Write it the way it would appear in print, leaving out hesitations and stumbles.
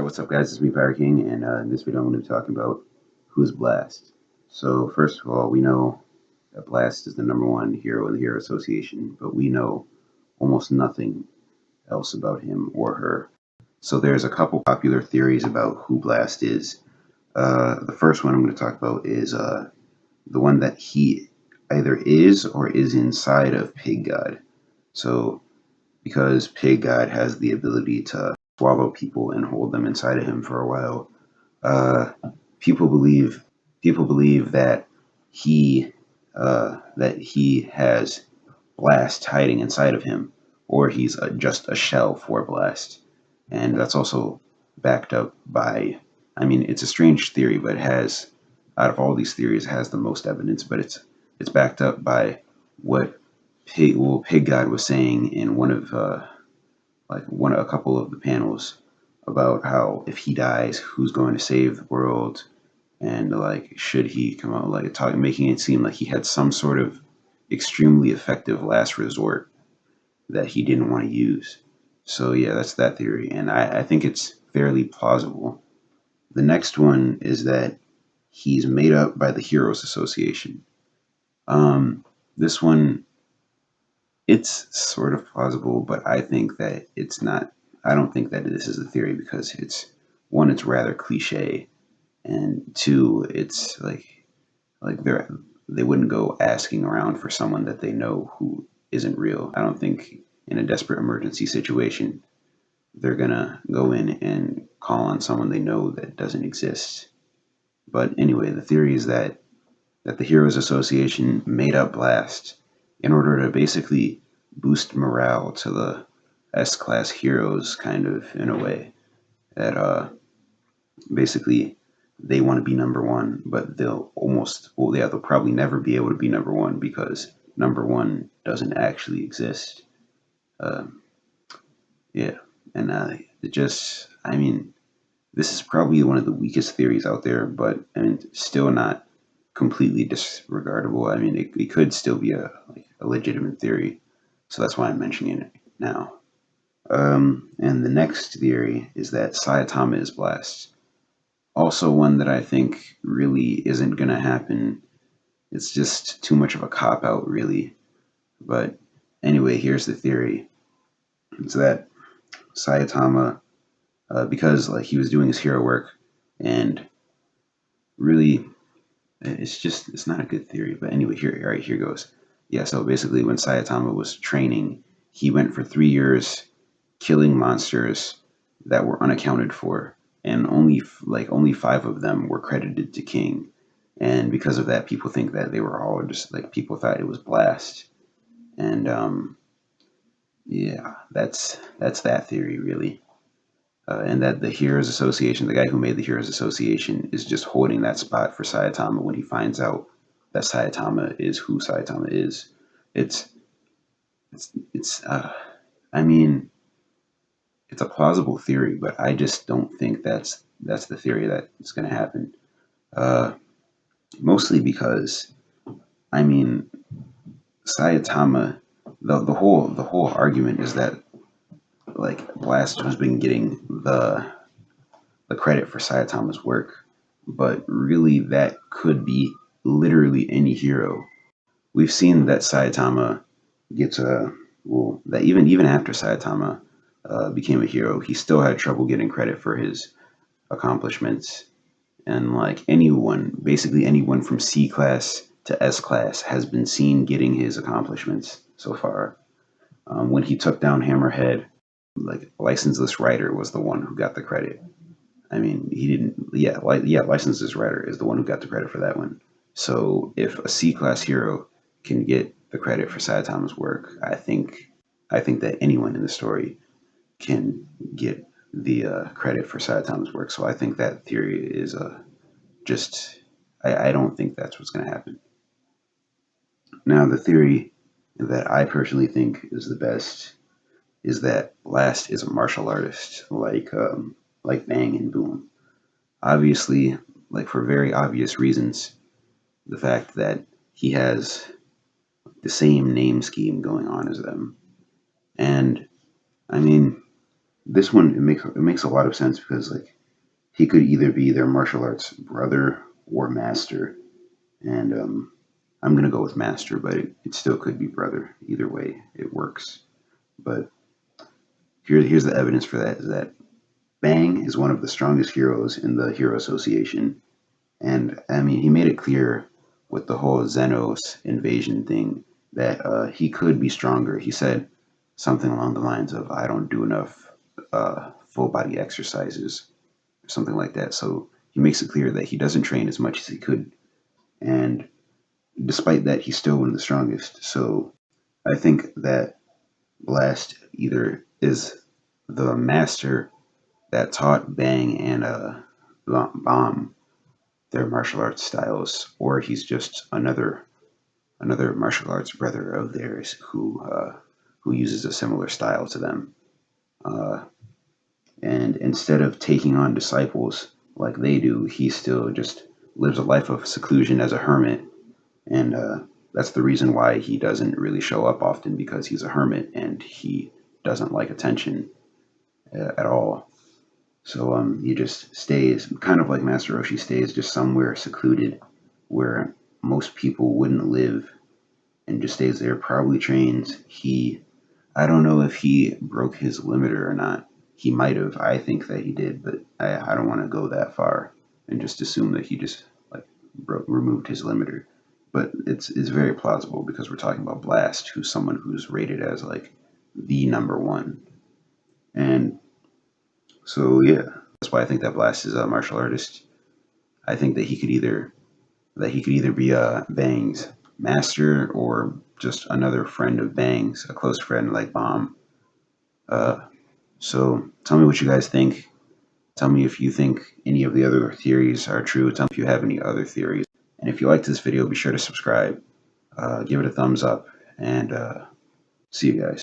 Alright, what's up guys, it's me Pirate King, and in this video I'm going to be talking about who's Blast. So first of all, we know that Blast is the #1 hero in the Hero Association, but we know almost nothing else about him or her. So there's a couple popular theories about who Blast is. The first one I'm going to talk about is the one that he either is or is inside of Pig God. So because Pig God has the ability to swallow people and hold them inside of him for a while, uh, people believe that he has Blast hiding inside of him, or he's just a shell for Blast, and that's also backed up by. I mean, it's a strange theory, but it has, out of all these theories, it has the most evidence. But it's backed up by what Pig God was saying in one of a couple of the panels about how if he dies, who's going to save the world, and like should he come out, like making it seem like he had some sort of extremely effective last resort that he didn't want to use. So yeah, that's that theory, and I think it's fairly plausible. The next one is that he's made up by the Heroes Association. This one, it's sort of plausible, but I think that it's not. I don't think that this is a theory because one, it's rather cliche, and two, it's like they wouldn't go asking around for someone that they know who isn't real. I don't think in a desperate emergency situation they're gonna go in and call on someone they know that doesn't exist. But anyway, the theory is that the Heroes Association made up Blast in order to basically boost morale to the S-class heroes, kind of, in a way. That basically they want to be #1, but they'll probably never be able to be #1 because #1 doesn't actually exist. Uh, yeah, and I mean, this is probably one of the weakest theories out there, but I mean, still not completely disregardable. I mean, it could still be a legitimate theory, so that's why I'm mentioning it now. And the next theory is that Saitama is Blast. Also, one that I think really isn't gonna happen. It's just too much of a cop out, really. But anyway, here's the theory: it's that Saitama, because like he was doing his hero work, and really it's not a good theory, but anyway, here goes. Yeah, so basically when Saitama was training, he went for 3 years killing monsters that were unaccounted for, and only 5 of them were credited to King. And because of that, people think that they were all just like, people thought it was Blast. And yeah, that's that theory, really. And that the Heroes Association, the guy who made the Heroes Association, is just holding that spot for Saitama when he finds out that Saitama is who Saitama is. It's it's I mean, it's a plausible theory, but I just don't think that's the theory that's going to happen. Uh, Mostly because, I mean, Saitama, the whole argument is that like Blast has been getting the credit for Saitama's work, but really that could be literally any hero. We've seen that Saitama gets that even after Saitama became a hero, he still had trouble getting credit for his accomplishments. And like basically anyone from C class to S class has been seen getting his accomplishments so far. When he took down Hammerhead, like Licenseless Rider was the one who got the credit. I mean, he didn't. Yeah, Licenseless Rider is the one who got the credit for that one. So if a C class hero can get the credit for Saitama's work, I think that anyone in the story can get the credit for Saitama's work. So I think that theory is just. I don't think that's what's going to happen. Now, the theory that I personally think is the best is that Blast is a martial artist, like Bang and Boom. Obviously, like for very obvious reasons, the fact that he has the same name scheme going on as them. And I mean, This one it makes a lot of sense because like he could either be their martial arts brother or master, and I'm gonna go with master, but it still could be brother. Either way, it works. But here's the evidence for that: is that Bang is one of the strongest heroes in the Hero Association, and I mean he made it clear with the whole Xenos invasion thing that he could be stronger. He said something along the lines of, "I don't do enough full body exercises," or something like that. So he makes it clear that he doesn't train as much as he could, and despite that, he's still one of the strongest. So I think that Blast either is the master that taught Bang and Bomb their martial arts styles, or he's just another martial arts brother of theirs who uses a similar style to them. Uh, and instead of taking on disciples like they do, he still just lives a life of seclusion as a hermit, and that's the reason why he doesn't really show up often because he's a hermit and he doesn't like attention at all. So he just stays, kind of like Master Roshi stays just somewhere secluded where most people wouldn't live, and just stays there, probably trains. I don't know if he broke his limiter or not. He might have. I think that he did, but I don't want to go that far and just assume that he just like removed his limiter. But it's very plausible because we're talking about Blast, who's someone who's rated as like the number one. And so yeah, that's why I think that Blast is a martial artist. I think that he could either be a Bang's master or just another friend of Bang's, a close friend like Bomb. Uh, so tell me what you guys think. Tell me if you think any of the other theories are true. Tell me if you have any other theories. And if you liked this video, be sure to subscribe, give it a thumbs up, and see you guys.